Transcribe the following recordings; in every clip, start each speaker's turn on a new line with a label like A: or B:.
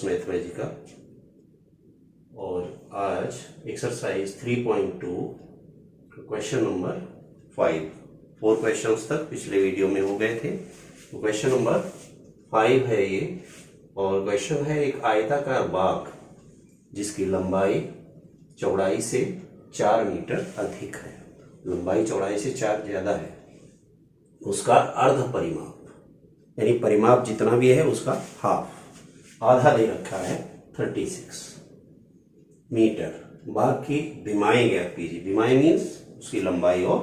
A: Mathematica और आज exercise 3.2 question number 5 4 questions तक पिछले वीडियो में हो गए थे। तो क्वेश्चन नंबर 5 है ये, और क्वेश्चन है एक आयताकार बाग जिसकी लंबाई चौड़ाई से 4 मीटर अधिक है। लंबाई चौड़ाई से 4 ज्यादा है, उसका अर्ध परिमाप यानी परिमाप जितना भी है उसका हाफ आधा दे रखा है 36 मीटर। बाग की विमाएं ज्ञात कीजिए। विमाएं मीन्स उसकी लंबाई और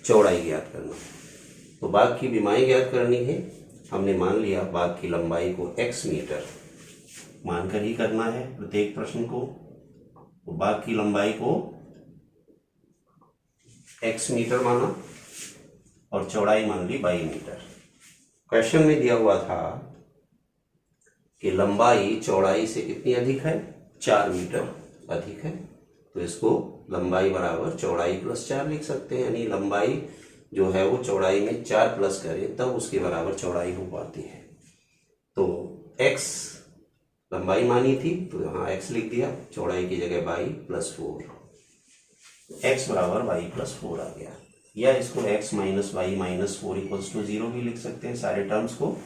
A: चौड़ाई ज्ञात करना। तो बाग की विमाएं ज्ञात करनी है। हमने मान लिया बाग की लंबाई को x मीटर मानकर ही करना है प्रत्येक प्रश्न को। तो बाग की लंबाई को x मीटर माना और चौड़ाई मान ली 22 मीटर। क्वेश्चन में दिया हुआ था कि लंबाई चौड़ाई से कितनी अधिक है, 4 मीटर अधिक है। तो इसको लंबाई बराबर चौड़ाई प्लस 4 लिख सकते हैं, यानी लंबाई जो है वो चौड़ाई में 4 प्लस करें तब उसके बराबर चौड़ाई हो पाती है। तो x लंबाई मानी थी तो यहाँ x लिख दिया, चौड़ाई की जगह 22 प्लस 4, x बराबर 22 प्लस 4 आ गया। या इसको x minus 22 minus 4 equals to 0 भी लिख सकते हैं, सारे टर्म्स को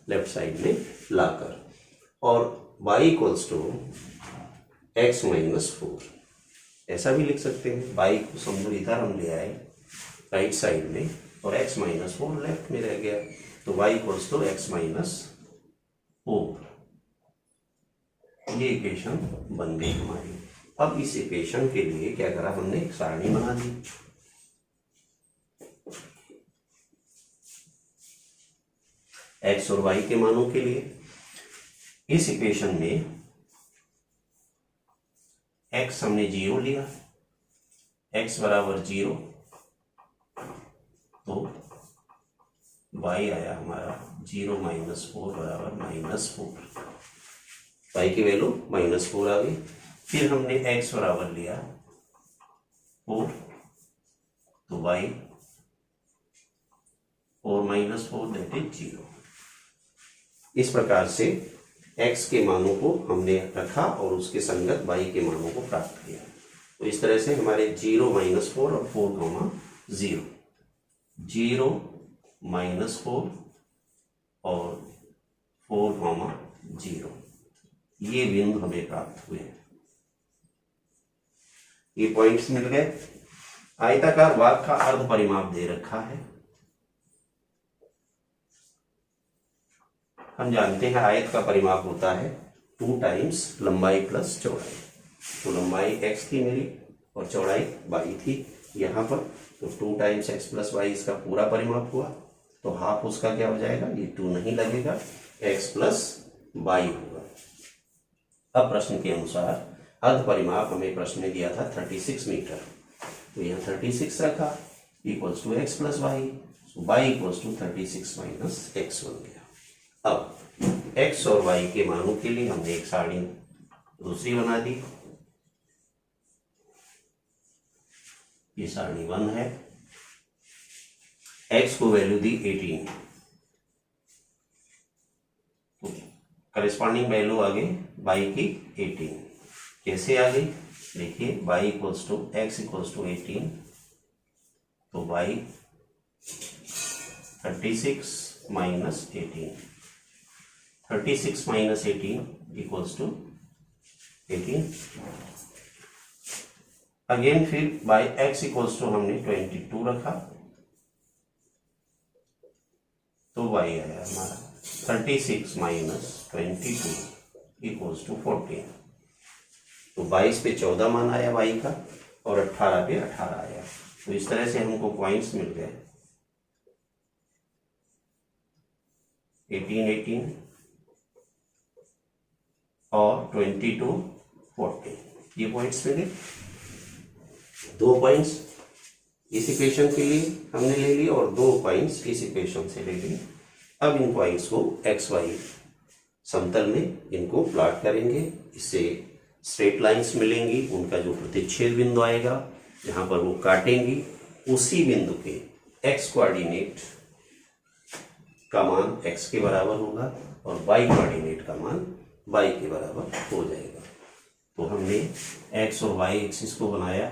A: लेफ्ट साइड में लाकर। और y equals to X minus 4 ऐसा भी लिख सकते हैं। y को समझो इधर हम ले आए राइट साइड में और x माइनस 4 लेफ्ट में रह गया, तो y equals to X minus 4। ये इक्वेशन बन गई हमारी। अब इस इक्वेशन के लिए क्या करा हमने, एक सारणी बना दी। x और y के मानों के लिए इस इक्वेशन में x हमने 0 लिया, x बराबर 0, तो y आया हमारा 0 माइनस 4 बराबर माइनस 4। y की वैल्यू माइनस 4 आ गई। फिर हमने x बराबर लिया 4, तो y 4 माइनस 4 दैट इज 0। इस प्रकार से x के मानों को हमने रखा और उसके संगत y के मानों को प्राप्त किया। तो इस तरह से हमारे 0 माइनस 4 और 4 कॉमा 0, 0 माइनस 4 और 4 कॉमा 0 ये बिंदु हमें प्राप्त हुए। ये पॉइंट्स मिल गए। आयताकार बाग का अर्ध परिमाप दे रखा है। हम जानते हैं आयत का परिमाप होता है 2 टाइम्स लंबाई प्लस चौड़ाई। तो लंबाई x थी मेरी और चौड़ाई y थी यहाँ पर, तो 2 टाइम्स x प्लस y इसका पूरा परिमाप हुआ। तो हाफ उसका क्या हो जाएगा, ये 2 नहीं लगेगा, x प्लस y होगा। अब प्रश्न के अनुसार अर्ध परिमाप हमें प्रश्न में दिया था 36 मीटर, तो यहाँ 36 रखा equals to x plus y, y equals to 36 minus x बन गया। अब x और y के मानों के लिए हमने एक सारणी दूसरी बना दी। ये सारणी 1 है। x को वैल्यू दी 18, तो करेस्पॉन्डिंग वैल्यू आ गई y की 18। कैसे आ गई देखिए, y equals to X equals to 18, तो y 36 minus 18, 36 minus 18 equals to 18। Again फिर बाई x इक्वल्स टू हमने 22 रखा, तो y आया हमारा 36 माइनस 22 इक्वल्स टू 14। तो 22 पे 14 मान आया y का और 18 पे 18 आया। तो इस तरह से हमको पॉइंट्स मिल गए 18 18 और 22 40, ये पॉइंट्स मिले। 2 पॉइंट्स इस इक्वेशन के लिए हमने ले लिए और 2 पॉइंट्स इस इक्वेशन से ले लिए। अब इन पॉइंट्स को एक्स वाई समतल में इनको प्लॉट करेंगे, इससे स्ट्रेट लाइंस मिलेंगी। उनका जो प्रतिच्छेद बिंदु आएगा जहां पर वो काटेंगी, उसी बिंदु के एक्स कोऑर्डिनेट का मान x के बराबर होगा और y कोऑर्डिनेट का मान y के बराबर हो जाएगा। तो हमने x और y एक्सिस को बनाया,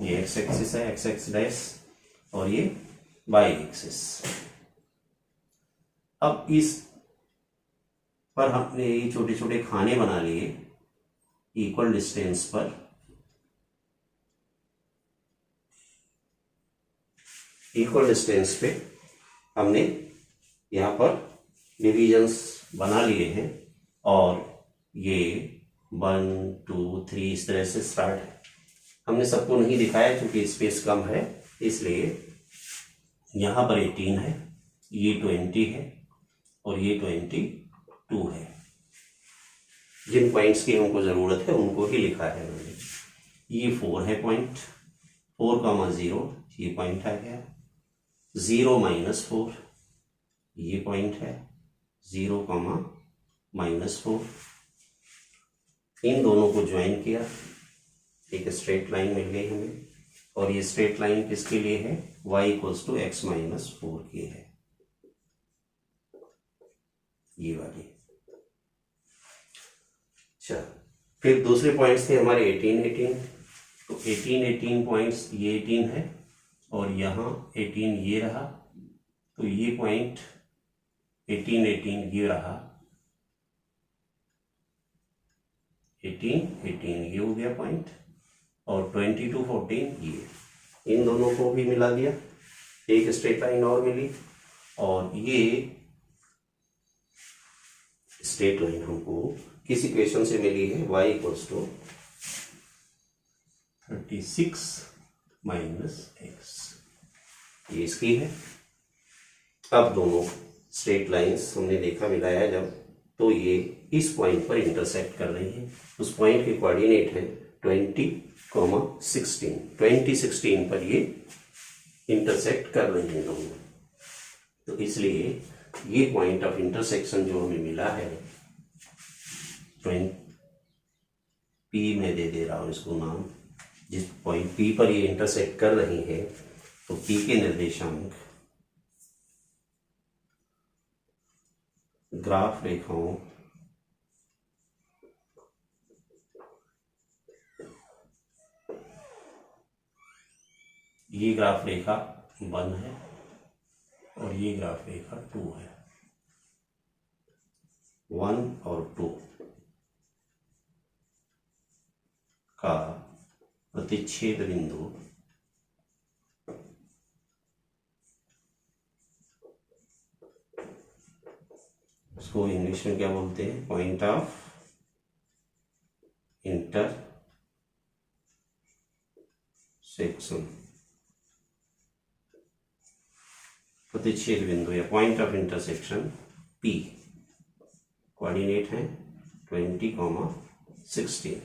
A: ये x एक्सिस है, x एक्स डैश, और ये y एक्सिस। अब इस पर हमने ये छोटे छोटे खाने बना लिए इक्वल डिस्टेंस पर। इक्वल डिस्टेंस पे हमने यहाँ पर डिविजन्स बना लिए हैं, और ये 1 2 3 इस तरह से स्टार्ट है। हमने सबको नहीं दिखाया क्योंकि स्पेस कम है, इसलिए यहाँ पर 18 है, ये 20 है, और ये 22 है। जिन पॉइंट्स की हमको ज़रूरत है उनको ही लिखा है मैंने। ये 4 है पॉइंट, 4,0 ये पॉइंट आ गया। 0 -4 ये पॉइंट है, 0, -4। इन दोनों को ज्वाइन किया, एक स्ट्रेट लाइन मिल गई हमें। और ये स्ट्रेट लाइन किसके लिए है? y = x - 4 की है, ये वाली। अच्छा, फिर दूसरे पॉइंट्स थे हमारे 18 18। तो 18 पॉइंट्स, ये 18 है, और यहाँ 18 ये रहा। तो ये पॉइंट 18 ये रहा, 18 ये हो गया पॉइंट, और 22 14 ये। इन दोनों को भी मिला दिया, एक स्ट्रेट लाइन और मिली। और ये स्ट्रेट लाइन हमको किस इक्वेशन से मिली है? y = 36 - x, ये इसकी है। अब दोनों स्ट्रेट लाइंस हमने देखा मिलाया जब, तो ये इस पॉइंट पर इंटरसेक्ट कर रही है। उस पॉइंट के कोऑर्डिनेट है 20,16 2016 पर ये इंटरसेक्ट कर रही हैं दोनों। तो इसलिए ये पॉइंट ऑफ इंटरसेक्शन जो हमें मिला है, P में दे रहा हूं इसको नाम, जिस पॉइंट P पर ये इंटरसेक्ट कर रही है, तो P के निर्देशांक ग्राफ रेखाओं ये ग्राफ रेखा 1 है, और ये ग्राफ रेखा 2 है। 1 और 2 का प्रतिच्छेद बिंदु उसको इंग्लिश में क्या बोलते हैं? पॉइंट ऑफ इंटरसेक्शन, प्रतिच्छेद बिंदु या point of intersection P। Coordinate है 20,16।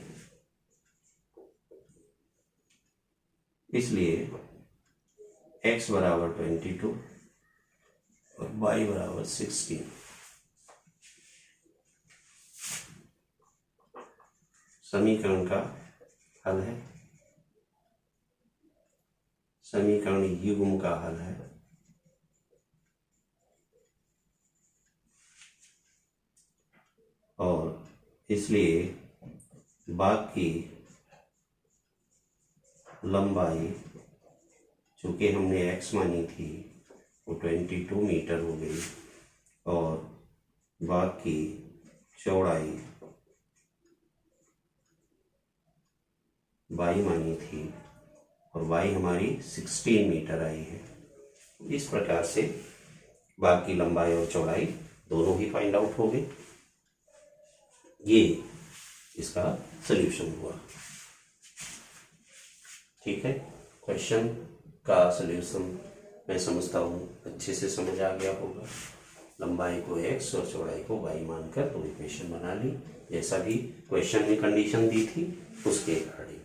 A: इसलिए x = 22 और y = 16। समीकरण का हल है, समीकरण युग्म का हल है। और इसलिए बाकी लंबाई चूंकि हमने x मानी थी वो 22 मीटर हो गई, और बाकी चौड़ाई y मानी थी, और y हमारी 16 मीटर आई है। इस प्रकार से बाकी लंबाई और चौड़ाई दोनों ही फाइंड आउट हो गई। ये इसका सल्यूशन हुआ। ठीक है, क्वेश्चन का सल्यूशन मैं समझता हूँ अच्छे से समझ आ गया होगा। लंबाई को x और चौड़ाई को y मानकर दो इक्वेशन बना ली, जैसा भी क्वेश्चन में कंडीशन दी थी उसके अकॉर्डिंग।